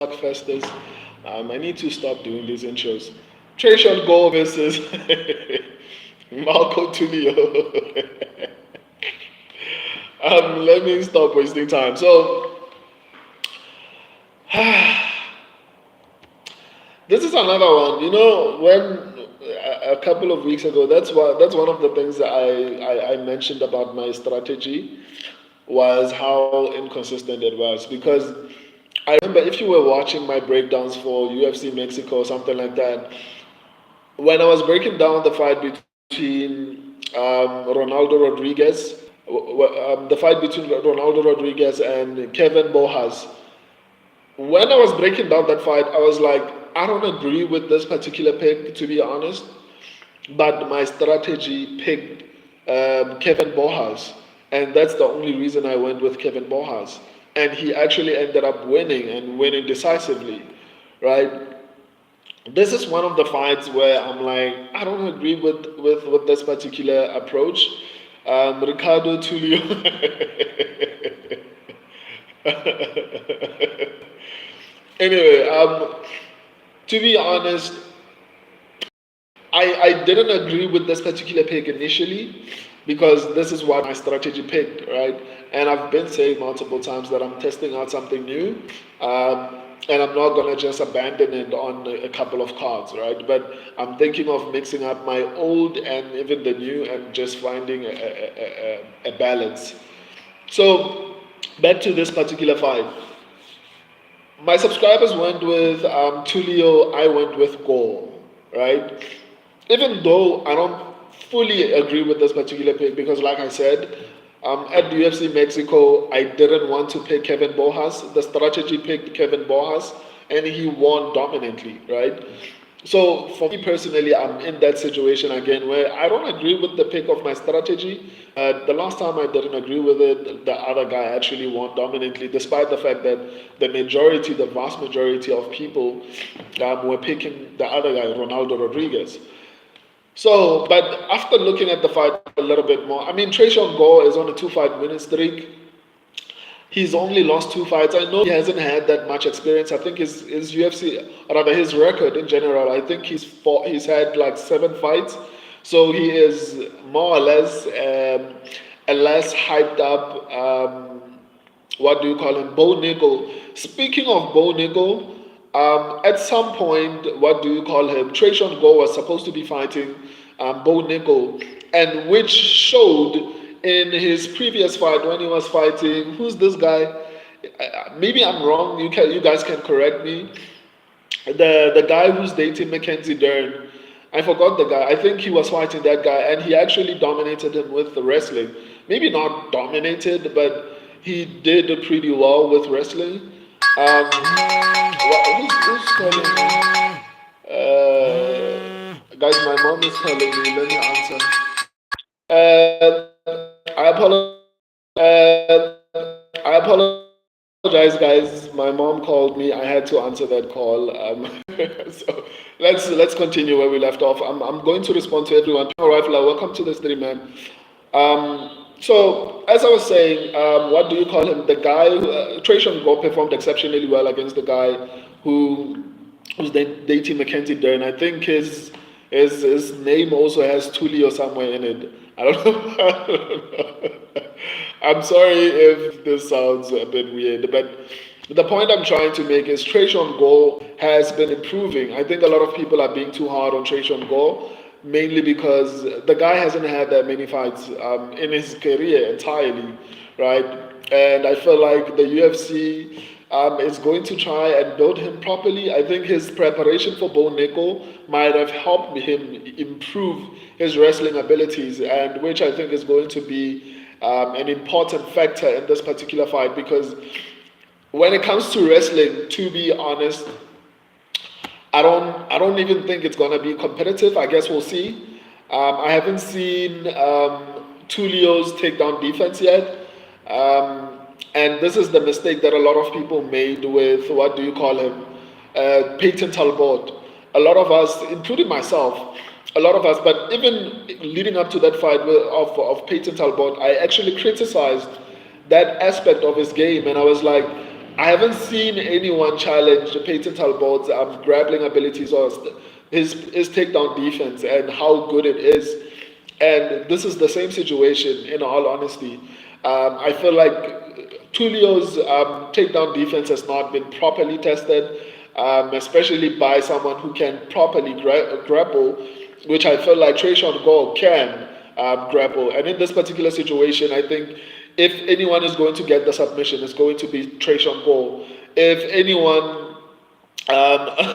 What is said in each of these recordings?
Blockfesters. I need to stop doing these intros. Tresean Gore versus Marco Tulio. Let me stop wasting time. So, this is another one. When a couple of weeks ago, that's one of the things that I mentioned about my strategy was how inconsistent it was because I remember if you were watching my breakdowns for UFC Mexico or something like that, when I was breaking down the fight between Ronaldo Rodriguez, the fight between Ronaldo Rodriguez and Kevin Bojas, when I was breaking down that fight, I was like, I don't agree with this particular pick, to be honest, but my strategy picked Kevin Bojas, and that's the only reason I went with Kevin Bojas. And he actually ended up winning and winning decisively, right? This is one of the fights where I'm like, I don't agree with this particular approach. Ricardo Tulio. Anyway, to be honest, I didn't agree with this particular pick initially because this is what my strategy picked, right? And I've been saying multiple times that I'm testing out something new, and I'm not gonna just abandon it on a couple of cards, right? But I'm thinking of mixing up my old and even the new and just finding a balance. So back to this particular fight. My subscribers went with Tulio, I went with Gore, right? Even though I don't fully agree with this particular pick, because like I said, at the UFC Mexico, I didn't want to pick Kevin Bojas. The strategy picked Kevin Bojas, and he won dominantly, right? So for me personally, I'm in that situation again where I don't agree with the pick of my strategy. The last time I didn't agree with it, the other guy actually won dominantly, despite the fact that the vast majority of people were picking the other guy, Ronaldo Rodriguez. So, but after looking at the fight a little bit more, I mean, Tresean Gore is on a two-fight winning streak. He's only lost two fights. I know he hasn't had that much experience. I think his UFC, or rather his record in general, I think he's had like seven fights. So he is more or less a less hyped up, what do you call him, Bo Nickel. Speaking of Bo Nickel, at some point, what do you call him? Tresean Gore was supposed to be fighting Bo Nickel, and which showed in his previous fight when he was fighting. Who's this guy? Maybe I'm wrong. You guys can correct me. The guy who's dating Mackenzie Dern. I forgot the guy. I think he was fighting that guy, and he actually dominated him with the wrestling. Maybe not dominated, but he did pretty well with wrestling. Who's calling me? Guys, my mom is calling me. Let me answer. I I apologize, guys. My mom called me. I had to answer that call. So let's continue where we left off. I'm going to respond to everyone. All right, welcome to the stream, man. So as I was saying, what do you call him? The guy, Tresean Gore performed exceptionally well against the guy who's dating Mackenzie Dern. I think his name also has Tulio somewhere in it. I don't know. I don't know. I'm sorry if this sounds a bit weird, but the point I'm trying to make is Tresean Gore has been improving. I think a lot of people are being too hard on Tresean Gore, mainly because the guy hasn't had that many fights in his career entirely, right? And I feel like the UFC is going to try and build him properly. I think his preparation for Bo Nickel might have helped him improve his wrestling abilities, and which I think is going to be an important factor in this particular fight because when it comes to wrestling, to be honest, I don't even think it's gonna be competitive. I guess we'll see. I haven't seen Tulio's takedown defense yet. And this is the mistake that a lot of people made with what do you call him? Peyton Talbot. A lot of us, including myself, a lot of us, but even leading up to that fight of Peyton Talbot, I actually criticized that aspect of his game, and I was like, I haven't seen anyone challenge Peyton Talbot's grappling abilities or his takedown defense and how good it is. And this is the same situation, in all honesty. I feel like Tulio's takedown defense has not been properly tested, especially by someone who can properly grapple, which I feel like Tresean Gore can grapple. And in this particular situation, I think if anyone is going to get the submission, it's going to be Tresean Gore. If anyone, I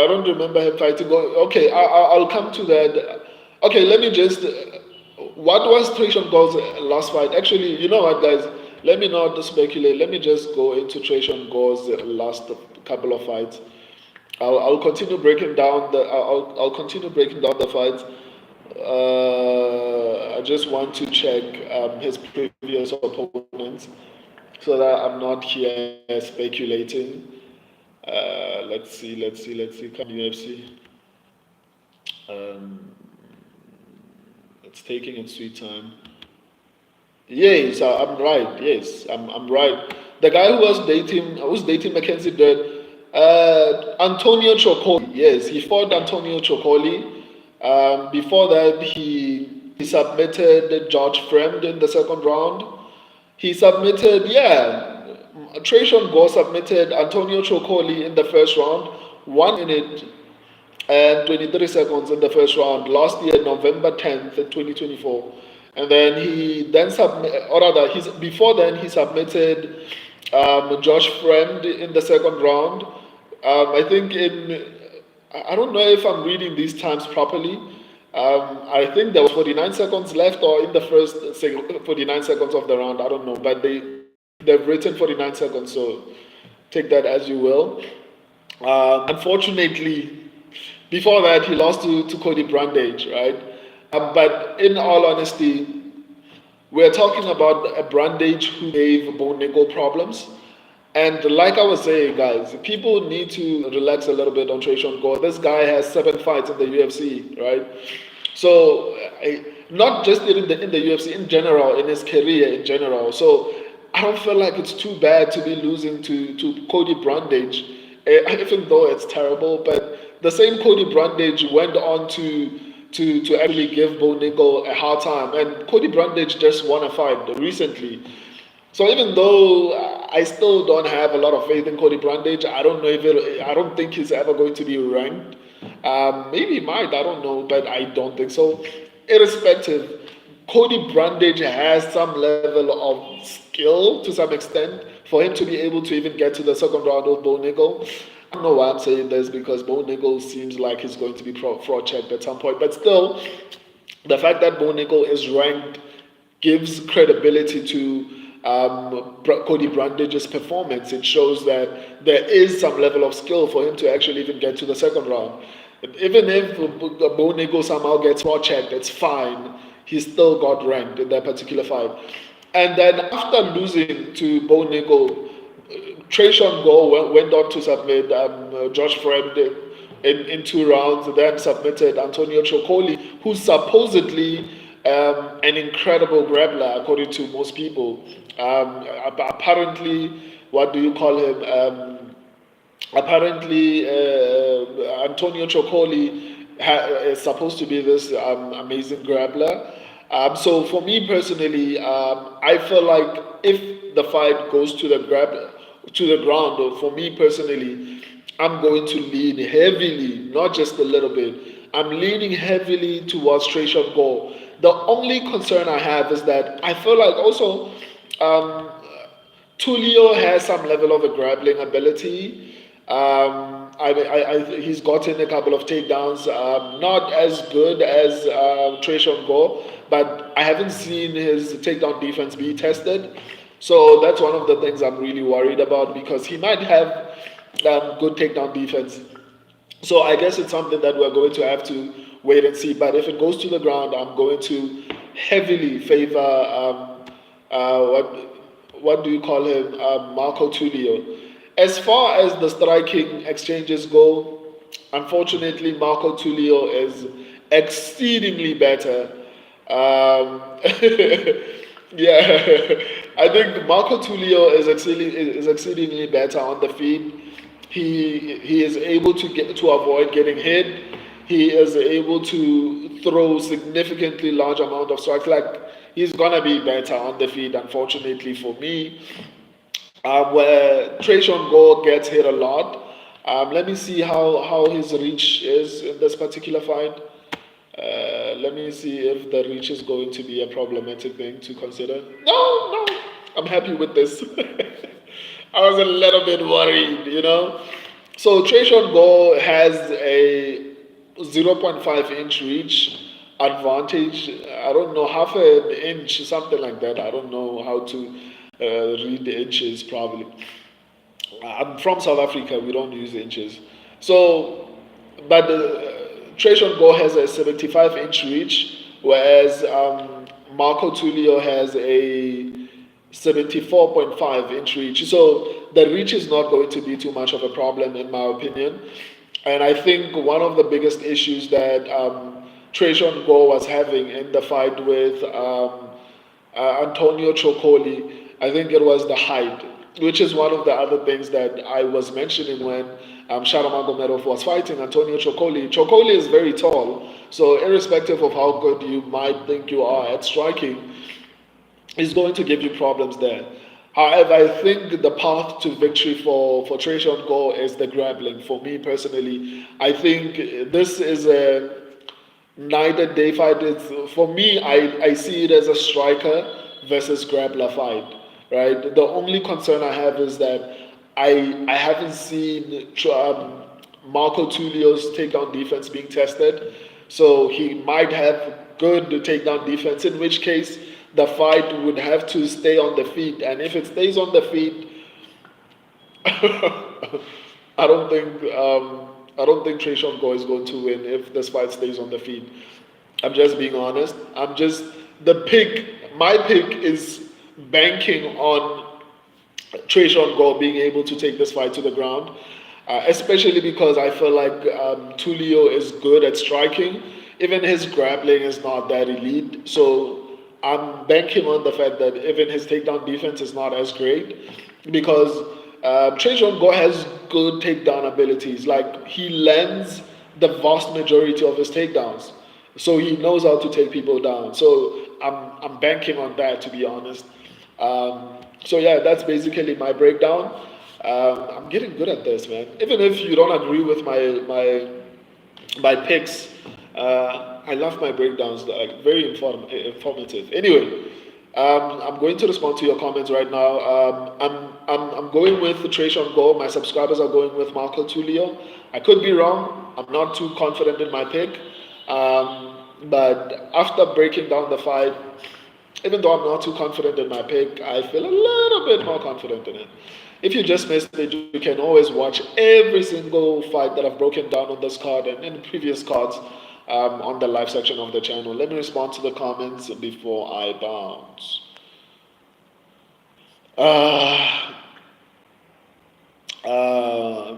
don't remember him fighting. Okay, I'll come to that. Okay, let me just. What was Tresean Gore's last fight? Actually, you know what, guys? Let me not speculate. Let me just go into Tresean Gore's last couple of fights. I'll continue breaking down the. I'll continue breaking down the fights. I just want to check his previous opponents so that I'm not here speculating. Let's see. Come UFC. Um, it's taking its sweet time. Yes, I'm right. Yes, I'm right. The guy who's dating Mackenzie Dern, Antonio Chocoli. Yes, he fought Antonio Chocoli. Before that, he submitted George Fremd in the second round. He submitted, yeah, Tresean Gore submitted Antonio Chocoli in the first round, 1 minute and 23 seconds in the first round last year, November 10th, 2024. And then he then or rather, before then, he submitted Josh Fremd in the second round. I think I don't know if I'm reading these times properly. I think there was 49 seconds left, or in the first 49 seconds of the round. I don't know, but they've written 49 seconds, so take that as you will. Unfortunately, before that, he lost to Cody Brandage, right? But in all honesty, we're talking about a Brandage who gave Bo Nickal problems. And like I was saying, guys, people need to relax a little bit on Tresean Gore. This guy has 7 fights in the UFC, right? So, not just in the UFC, in general, in his career in general. So, I don't feel like it's too bad to be losing to Cody Brandage, even though it's terrible. But the same Cody Brandage went on to actually give Bo Nickal a hard time. And Cody Brandage just won a fight recently. So even though I still don't have a lot of faith in Cody Brandage, I don't know I don't think he's ever going to be ranked. Maybe he might, I don't know, but I don't think so. Irrespective, Cody Brandage has some level of skill to some extent for him to be able to even get to the second round of Bo Nickal. I don't know why I'm saying this, because Bo Nickal seems like he's going to be fraud checked at some point, but still, the fact that Bo Nickal is ranked gives credibility to Cody Brandage's performance. It shows that there is some level of skill for him to actually even get to the second round. Even if Bo Nickal somehow gets more checked, it's fine. He still got ranked in that particular fight. And then after losing to Bo Nickal, Tresean Gore went on to submit Josh Fremd in 2 rounds, then submitted Antonio Chocoli, who's supposedly an incredible grappler according to most people. Apparently, what do you call him? Apparently, Antonio Chocoli is supposed to be this amazing grappler. So for me personally, I feel like if the fight goes to the ground, for me personally, I'm going to lean heavily, not just a little bit. I'm leaning heavily towards Tresean Gore. The only concern I have is that I feel like also Tulio has some level of a grappling ability. He's gotten a couple of takedowns, not as good as Tresean Gore, but I haven't seen his takedown defense be tested. So that's one of the things I'm really worried about, because he might have good takedown defense. So I guess it's something that we're going to have to wait and see. But if it goes to the ground, I'm going to heavily favor what do you call him, Marco Tulio. As far as the striking exchanges go, unfortunately, Marco Tulio is exceedingly better. Yeah, I think Marco Tulio is exceedingly better on the feet. He is able to avoid getting hit. He is able to throw significantly large amount of strikes. Like he's gonna be better on the feet, unfortunately for me. Where Tresean Gore gets hit a lot. Let me see how his reach is in this particular fight. Let me see if the reach is going to be a problematic thing to consider. No, no, I'm happy with this. I was a little bit worried. So Tresean Gore has a zero point 0.5 inch reach advantage. I don't know, half an inch, something like that. I don't know how to read the inches probably. I'm from South Africa. We don't use inches. So, but Tresean Gore has a 75-inch reach, whereas Marco Tulio has a 74.5-inch reach. So the reach is not going to be too much of a problem, in my opinion. And I think one of the biggest issues that Tresean Gore was having in the fight with Antonio Chocoli, I think it was the height, which is one of the other things that I was mentioning when Shadomagomedov was fighting Antonio Chocoli. Chocoli is very tall, so irrespective of how good you might think you are at striking, is going to give you problems there. However, I think the path to victory for Tresean Gore is the grappling. For me personally, I think this is a night and day fight. For me, I see it as a striker versus grappler fight, right? The only concern I have is that I haven't seen Marco Tulio's takedown defense being tested, so he might have good takedown defense. In which case, the fight would have to stay on the feet, and if it stays on the feet, I don't think Tresean Gore is going to win if this fight stays on the feet. I'm just being honest. I'm just the pick. My pick is banking on Tresean Gore being able to take this fight to the ground, especially because I feel like Tulio is good at striking. Even his grappling is not that elite, so I'm banking on the fact that even his takedown defense is not as great because Tresean Gore has good takedown abilities. Like he lands the vast majority of his takedowns, so he knows how to take people down. So I'm banking on that, to be honest. So yeah, that's basically my breakdown. I'm getting good at this, man. Even if you don't agree with my picks, I love my breakdowns. They're like very informative. Anyway, I'm going to respond to your comments right now. I'm going with Tresean Gore. My subscribers are going with Marco Tulio. I could be wrong. I'm not too confident in my pick. But after breaking down the fight, even though I'm not too confident in my pick, I feel a little bit more confident in it. If you just missed it, you can always watch every single fight that I've broken down on this card and in previous cards on the live section of the channel. Let me respond to the comments before I bounce.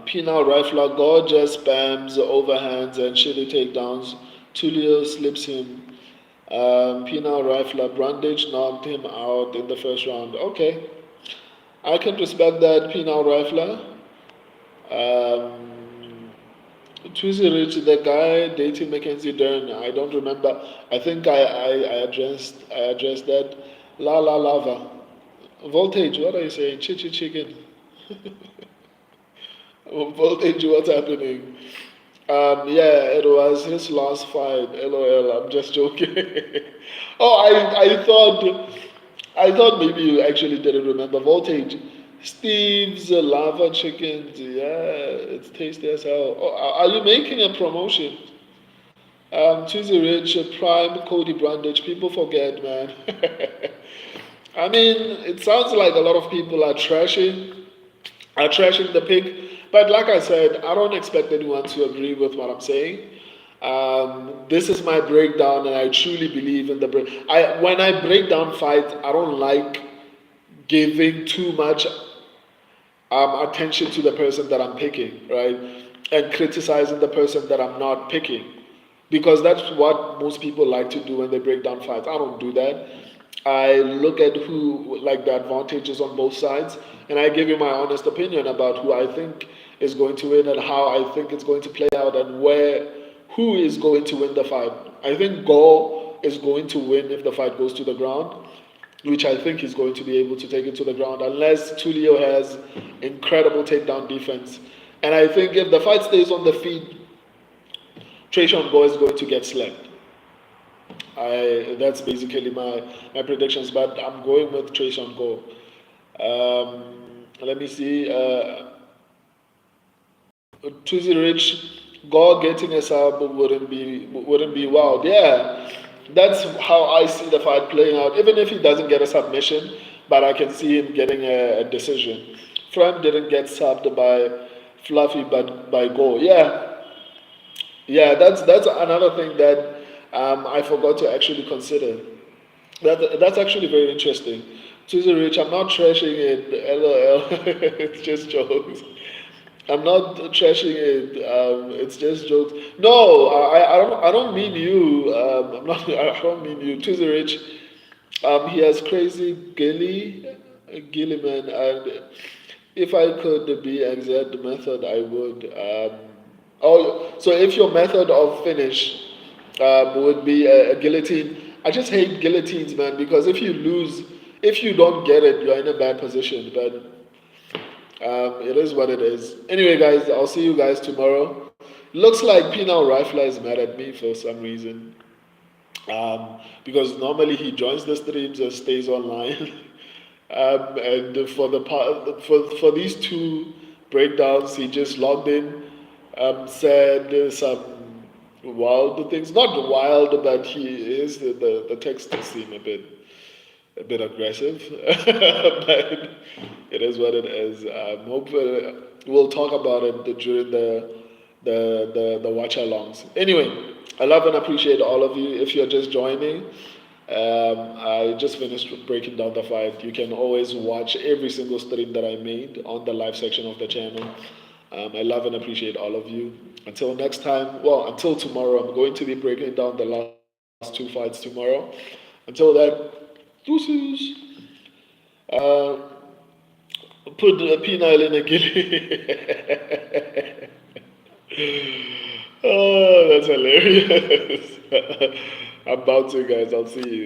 Penal Rifler God just spams overhands and shitty takedowns. Tulio slips him. Penal Rifler Brandage knocked him out in the first round. Okay, I can respect that, Penal Rifler. Twizy Rich, the guy dating Mackenzie Dern, I don't remember. I think I addressed that. La la lava. Voltage, what are you saying? Chichi chicken. Voltage, what's happening? Yeah, it was his last fight. LOL, I'm just joking. Oh, I thought maybe you actually didn't remember Voltage. Steve's lava chickens. Yeah, it's tasty as hell. Oh, are you making a promotion? Cheesy Rich, Prime, Cody Brandage. People forget, man. I mean, it sounds like a lot of people are trashing the pick. But like I said, I don't expect anyone to agree with what I'm saying. This is my breakdown, and I truly believe in the break. When I break down fights, I don't like giving too much attention to the person that I'm picking, right? And criticizing the person that I'm not picking. Because that's what most people like to do when they break down fights. I don't do that. I look at who, like the advantages on both sides, and I give you my honest opinion about who I think is going to win and how I think it's going to play out and who is going to win the fight. I think Gore is going to win if the fight goes to the ground, which I think he's going to be able to take it to the ground unless Tulio has incredible takedown defense. And I think if the fight stays on the feet, Tresean Gore is going to get slapped. That's basically my predictions, but I'm going with Tresean Gore. Let me see. Tuesday Rich Gore getting a sub wouldn't be wild. Yeah, that's how I see the fight playing out. Even if he doesn't get a submission, but I can see him getting a decision. Fran didn't get subbed by Fluffy, but by Gore. Yeah, yeah, that's another thing that I forgot to actually consider. That's actually very interesting. Tuesday Rich, I'm not trashing it. LOL, it's just jokes. I'm not trashing it. It's just jokes. No, I don't mean you. I'm not. I don't mean you. Tuesday Rich. He has crazy gilly man, and if I could be exact method, I would. Oh, so if your method of finish would be a guillotine, I just hate guillotines, man, because if you don't get it, you're in a bad position. But it is what it is. Anyway, guys, I'll see you guys tomorrow. Looks like Penal Rifler is mad at me for some reason. Because normally he joins the streams and stays online. And for these two breakdowns, he just logged in, said some wild things. Not wild, but he is the text seem a bit aggressive, but it is what it is. Hopefully, we'll talk about it during the watch alongs. Anyway, I love and appreciate all of you. If you're just joining, I just finished breaking down the fight. You can always watch every single stream that I made on the live section of the channel. I love and appreciate all of you. Until next time, well, until tomorrow, I'm going to be breaking down the last two fights tomorrow. Until then, deuces. Uh, put a penile in a gilly. Oh, that's hilarious. I'm bouncing, guys. I'll see you.